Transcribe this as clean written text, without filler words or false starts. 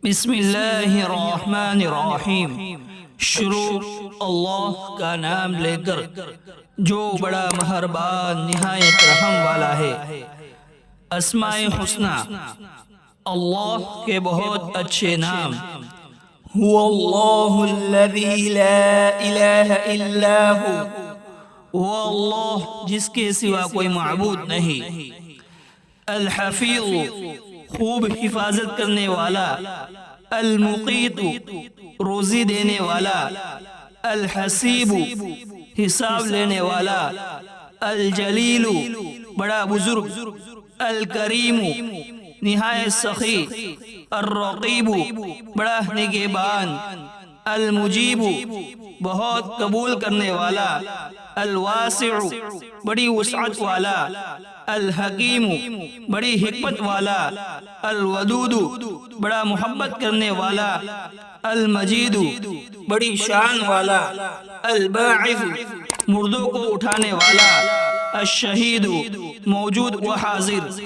بسم اللہ الرحمن الرحیم۔ شروع اللہ کا نام لے کر جو بڑا مہربان نہایت رحم والا ہے۔ اسماء حسنی، اللہ کے بہت اچھے نام۔ هو اللہ الذی لا الہ الا ہو، وہ اللہ جس کے سوا کوئی معبود نہیں۔ الحفیظ، خوب حفاظت کرنے والا۔ المقیت، روزی دینے والا۔ الحسیب، حساب لینے والا۔ الجلیل، بڑا بزرگ۔ الکریم، نہایت سخی۔ الرقیب، بڑا نگہبان۔ المجیب، بہت قبول کرنے والا۔ الواسع، بڑی وسعت والا۔ الحکیم، بڑی حکمت والا۔ الودود، بڑا محبت کرنے والا۔ المجید، بڑی شان والا۔ الباعث، مردوں کو اٹھانے والا۔ الشہید، موجود و حاضر۔